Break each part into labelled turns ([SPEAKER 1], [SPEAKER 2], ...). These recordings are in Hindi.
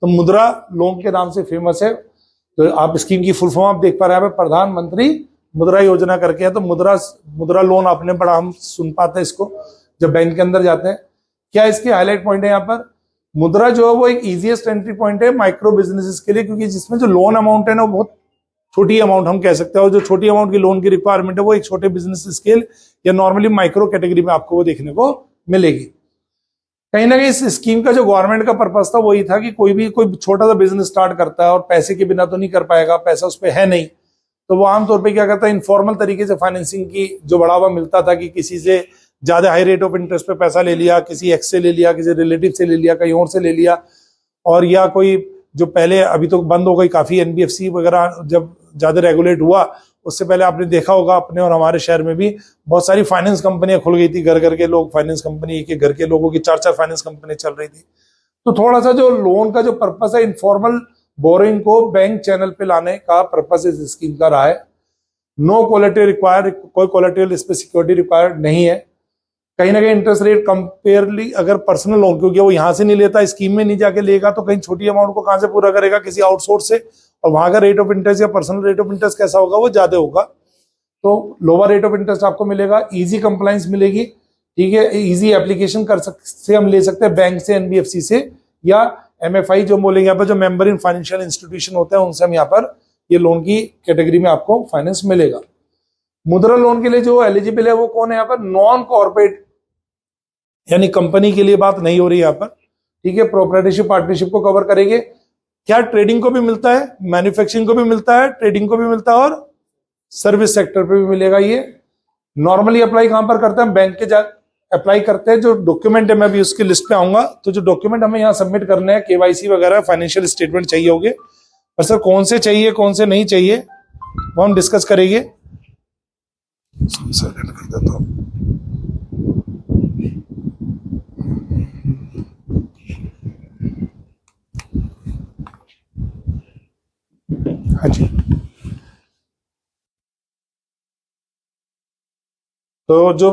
[SPEAKER 1] तो मुद्रा लोन के नाम से फेमस है। तो आप स्कीम की फुल फॉर्म आप देख पा रहे हैं, प्रधानमंत्री मुद्रा योजना करके है। तो मुद्रा लोन आपने बड़ा हम सुन पाते हैं इसको जब बैंक के अंदर जाते हैं। क्या इसके हाईलाइट पॉइंट है यहाँ पर? मुद्रा जो है वो एक इजीएस्ट एंट्री पॉइंट है माइक्रो बिजनेसेस के लिए, क्योंकि जिसमें जो लोन अमाउंट है ना वो बहुत छोटी अमाउंट हम कह सकते हैं, और जो छोटी अमाउंट की लोन की रिक्वायरमेंट है वो एक छोटे बिजनेस स्केल या नॉर्मली माइक्रो कैटेगरी में आपको वो देखने को मिलेगी। कहीं ना कहीं इस स्कीम का जो गवर्नमेंट का पर्पस था वही था कि कोई छोटा सा बिजनेस स्टार्ट करता है और पैसे के बिना तो नहीं कर पाएगा, पैसा उस पर है नहीं, तो वो आमतौर पर क्या करता है, इनफॉर्मल तरीके से फाइनेंसिंग की जो बढ़ावा मिलता था कि किसी से ज्यादा हाई रेट ऑफ इंटरेस्ट पे पैसा ले लिया, किसी एक्स से ले लिया, किसी रिलेटिव से ले लिया, कहीं और से ले लिया, और या कोई जो पहले अभी तो बंद हो गई काफी एनबीएफसी वगैरह जब ज्यादा रेगुलेट हुआ, उससे पहले आपने देखा होगा अपने और हमारे शहर में भी बहुत सारी फाइनेंस कंपनियां खुल गई थी, घर घर के लोग फाइनेंस कंपनी के, घर के लोगों की 4-4 फाइनेंस कंपनी चल रही थी। तो थोड़ा सा जो लोन का जो पर्पस है इनफॉर्मल बोरिंग को बैंक चैनल पे लाने का पर्पस इस स्कीम का रहा है। नो कोलेटरल रिक्वायर्ड, कोई कोलेटरल इस पे सिक्योरिटी रिक्वायर्ड नहीं है। कहीं ना कहीं इंटरेस्ट रेट कंपेयरली अगर पर्सनल लोन, क्योंकि वो यहां से नहीं लेता, स्कीम में नहीं जाके लेगा, तो कहीं छोटी अमाउंट को कहां से पूरा करेगा, किसी आउटसोर्स से, और वहां का रेट ऑफ इंटरेस्ट या पर्सनल रेट ऑफ इंटरेस्ट कैसा होगा, वो ज्यादा होगा। तो लोअर रेट ऑफ इंटरेस्ट आपको मिलेगा, इजी कंप्लाइंस मिलेगी, ठीक है, इजी एप्लीकेशन से हम ले सकते हैं बैंक से, एनबीएफसी से, या एमएफआई जो बोलेंगे यहाँ पर, जो मेंबर इन फाइनेंशियल इंस्टीट्यूशन होते हैं, उनसे हम यहाँ पर ये लोन की कैटेगरी में आपको फाइनेंस मिलेगा। मुद्रा लोन के लिए जो एलिजिबल है वो कौन है यहाँ पर? नॉन कॉर्पोरेट, यानी कंपनी के लिए बात नहीं हो रही यहाँ पर, ठीक है। प्रोप्राइटरशिप पार्टनरशिप को कवर करेंगे। क्या ट्रेडिंग को भी मिलता है, मैन्युफैक्चरिंग को भी मिलता है, ट्रेडिंग को भी मिलता है, और सर्विस सेक्टर पे भी मिलेगा। ये नॉर्मली अप्लाई कहां पर करते हैं? बैंक के जा अप्लाई करते हैं। जो डॉक्यूमेंट है, मैं भी उसकी लिस्ट पे आऊंगा, तो जो डॉक्यूमेंट हमें यहाँ सबमिट करने हैं, केवाईसी वगैरह, फाइनेंशियल स्टेटमेंट चाहिए होंगे, और सर कौन से चाहिए कौन से नहीं चाहिए वो हम डिस्कस करेंगे। कर देता हूं। हाँ जी, तो जो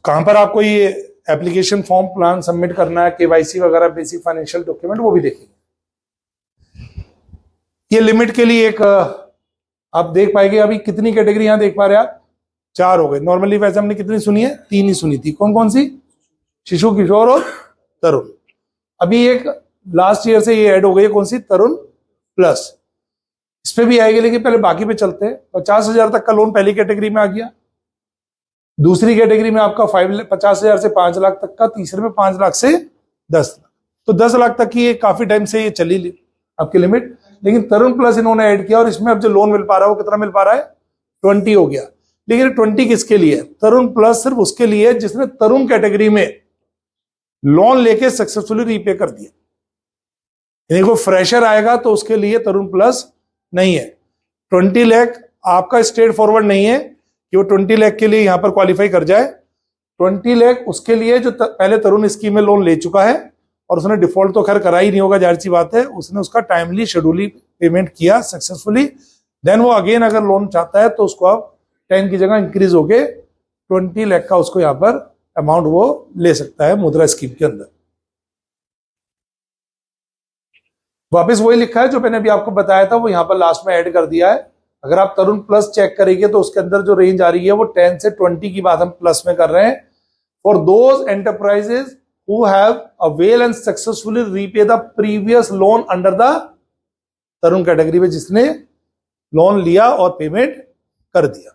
[SPEAKER 1] कहां पर आपको ये एप्लीकेशन फॉर्म प्लान सबमिट करना है, केवाईसी वगैरह, बेसिक फाइनेंशियल डॉक्यूमेंट, वो भी देखेंगे। ये लिमिट के लिए एक आप देख पाएंगे, अभी कितनी कैटेगरी यहां देख पा रहे हैं आप? 4 हो गए। नॉर्मली वैसे हमने कितनी सुनी है? 3 ही सुनी थी। कौन कौन सी? शिशु, किशोर और तरुण। अभी एक लास्ट ईयर से ये ऐड हो गई है, कौन सी? तरुण प्लस। इस पे भी आएगी, लेकिन पहले बाकी पे चलते हैं। 50,000 तक का लोन पहली कैटेगरी में आ गया। दूसरी कैटेगरी में आपका 50,000 से 5 लाख तक का, तीसरे में 5 लाख से 10 लाख। तो 10 लाख तक की ये काफी टाइम से ये चली आपकी लिमिट, लेकिन तरुण प्लस इन्होंने ऐड किया, और इसमें अब जो लोन मिल पा रहा है वो कितना मिल पा रहा है? 20 हो गया। लेकिन 20 किसके लिए है? तरुण प्लस सिर्फ उसके लिए जिसने तरुण कैटेगरी में लोन लेके सक्सेसफुली रीपे कर दिया। यानी कोई फ्रेशर आएगा तो उसके लिए तरुण प्लस नहीं है। 20 लाख आपका स्ट्रेट फॉरवर्ड नहीं है कि वो 20 लाख के लिए यहां पर क्वालिफाई कर जाए। 20 लाख उसके लिए जो पहले तरुण स्कीम में लोन ले चुका है, और उसने डिफॉल्ट तो खैर करा ही नहीं होगा, जाहिर सी बात है, उसने उसका टाइमली शेड्यूली पेमेंट किया सक्सेसफुली, देन वो अगेन अगर लोन चाहता है तो उसको अब 10 की जगह इंक्रीज होके 20 लाख का उसको यहाँ पर अमाउंट वो ले सकता है मुद्रा स्कीम के अंदर। वापस वही लिखा है जो मैंने अभी आपको बताया था, वो यहाँ पर लास्ट में ऐड कर दिया है। अगर आप तरुण प्लस चेक करेंगे तो उसके अंदर जो रेंज आ रही है वो 10 से 20 की बात हम प्लस में कर रहे हैं। For those enterprises who have avail and successfully repay the previous loan under the Tarun category में, जिसने लोन लिया और पेमेंट कर दिया।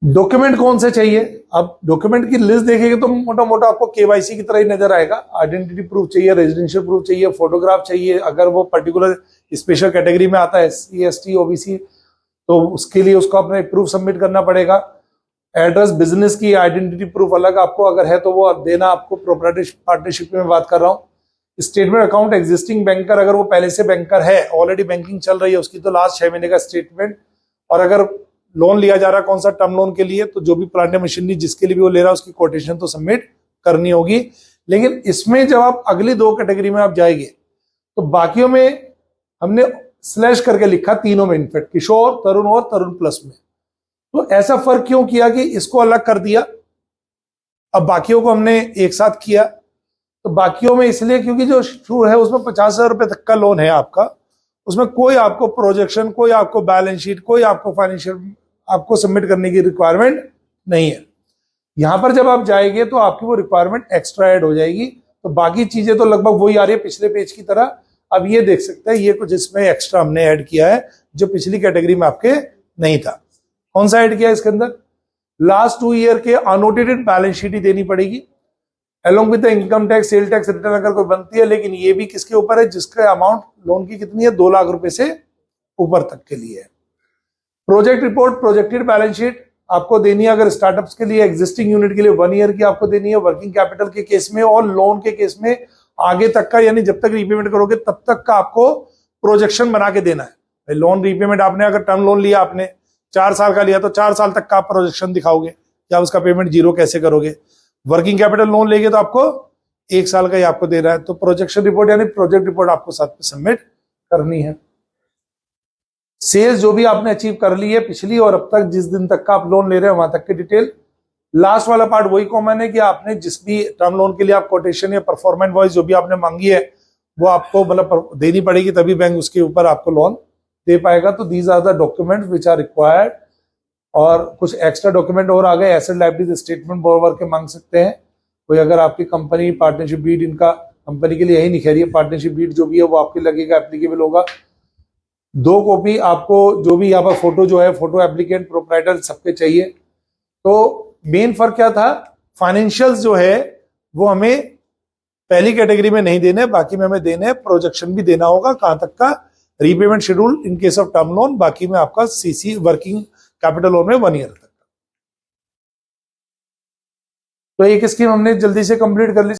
[SPEAKER 1] डॉक्यूमेंट कौन से चाहिए? अब डॉक्यूमेंट की लिस्ट देखेंगे तो मोटा मोटा आपको केवाईसी की तरह ही नजर आएगा। आइडेंटिटी प्रूफ चाहिए, रेजिडेंशियल प्रूफ चाहिए, फोटोग्राफ चाहिए, अगर वो पर्टिकुलर स्पेशल कैटेगरी में आता है, SC ST OBC, तो उसके लिए उसको अपने प्रूफ सबमिट करना पड़ेगा। एड्रेस, बिजनेस की आइडेंटिटी प्रूफ अलग आपको अगर है तो वो देना आपको। प्रोप्राइटरशिप पार्टनरशिप में बात कर रहा हूँ। स्टेटमेंट अकाउंट, एग्जिस्टिंग बैंकर, अगर वो पहले से बैंकर है, ऑलरेडी बैंकिंग चल रही है, उसकी तो लास्ट 6 महीने का स्टेटमेंट। और अगर लोन लिया जा रहा है कौन सा, टर्म लोन के लिए, तो जो भी प्लांट मशीनरी जिसके लिए भी वो ले रहा है उसकी कोटेशन तो सबमिट करनी होगी। लेकिन इसमें जब आप अगली 2 कैटेगरी में आप जाएंगे तो बाकियों में हमने स्लैश करके लिखा, तीनों में इनफेक्ट, किशोर, तरुण और तरुण प्लस में। तो ऐसा फर्क क्यों किया कि इसको अलग कर दिया, अब बाकियों को हमने एक साथ किया? तो बाकियों में इसलिए क्योंकि जो शुरू है उसमें 50,000 रुपए तक का लोन है आपका, उसमें कोई आपको प्रोजेक्शन, कोई आपको बैलेंस शीट, कोई आपको फाइनेंशियल आपको सबमिट करने की रिक्वायरमेंट नहीं है। यहां पर जब आप जाएंगे तो आपकी वो रिक्वायरमेंट एक्स्ट्रा ऐड हो जाएगी। तो बाकी चीजें तो लगभग वही आ रही है पिछले पेज की तरह। अब ये देख सकते हैं, ये कुछ इसमें एक्स्ट्रा हमने ऐड किया है जो पिछली कैटेगरी में आपके नहीं था। कौन सा ऐड किया है इसके अंदर? लास्ट 2 ईयर के अनऑडिटेड बैलेंस शीट ही देनी पड़ेगी along with the income tax, sale tax return अगर कोई बनती है, लेकिन ये भी किसके ऊपर है? जिसका अमाउंट लोन की कितनी है, 2 लाख रुपए से ऊपर तक के लिए है। Project report, projected balance sheet आपको देनी है अगर स्टार्टअप्स के लिए, एग्जिस्टिंग यूनिट के लिए 1 ईयर की आपको देनी है, वर्किंग कैपिटल के केस में और लोन के केस में आगे तक का, यानी जब तक रीपेमेंट करोगे तब तक का आपको प्रोजेक्शन बना के देना है। लोन रीपेमेंट आपने अगर टर्म लोन लिया, आपने 4 साल का लिया, तो 4 साल तक का आप प्रोजेक्शन दिखाओगे कि आप उसका पेमेंट जीरो कैसे करोगे। वर्किंग कैपिटल लोन लेंगे तो आपको 1 साल का ही आपको दे रहा है, तो प्रोजेक्शन रिपोर्ट यानी प्रोजेक्ट रिपोर्ट आपको साथ में सबमिट करनी है। सेल्स जो भी आपने अचीव कर ली है पिछली और अब तक जिस दिन तक का आप लोन ले रहे हैं वहां तक की डिटेल। लास्ट वाला पार्ट वही कॉमन है कि आपने जिस भी टर्म लोन के लिए आप कोटेशन या परफॉर्मेंस वाइज जो भी आपने मांगी है वो आपको मतलब देनी पड़ेगी, तभी बैंक उसके ऊपर आपको लोन दे पाएगा। तो these are the document which are required. और कुछ एक्स्ट्रा डॉक्यूमेंट और आ गए, एसेट लायबिलिटी स्टेटमेंट बोरोवर के मांग सकते हैं कोई, अगर आपकी कंपनी पार्टनरशिप डीड, इनका कंपनी के लिए यही नहीं कह रही है, पार्टनरशिप डीड जो भी है वो आपके लगेगा, एप्लीकेबल होगा। 2 कॉपी आपको, जो भी यहाँ पर फोटो जो है, फोटो एप्लीकेंट प्रोप्राइटर सबके चाहिए। तो मेन फर्क क्या था, फाइनेंशियल्स जो है वो हमें पहली कैटेगरी में नहीं देने, बाकी में हमें देने हैं। प्रोजेक्शन भी देना होगा कहां तक का, repayment schedule in case of term loan, बाकी में आपका सीसी वर्किंग कैपिटल लोन में 1 ईयर तक। तो एक स्कीम हमने जल्दी से कंप्लीट कर ली।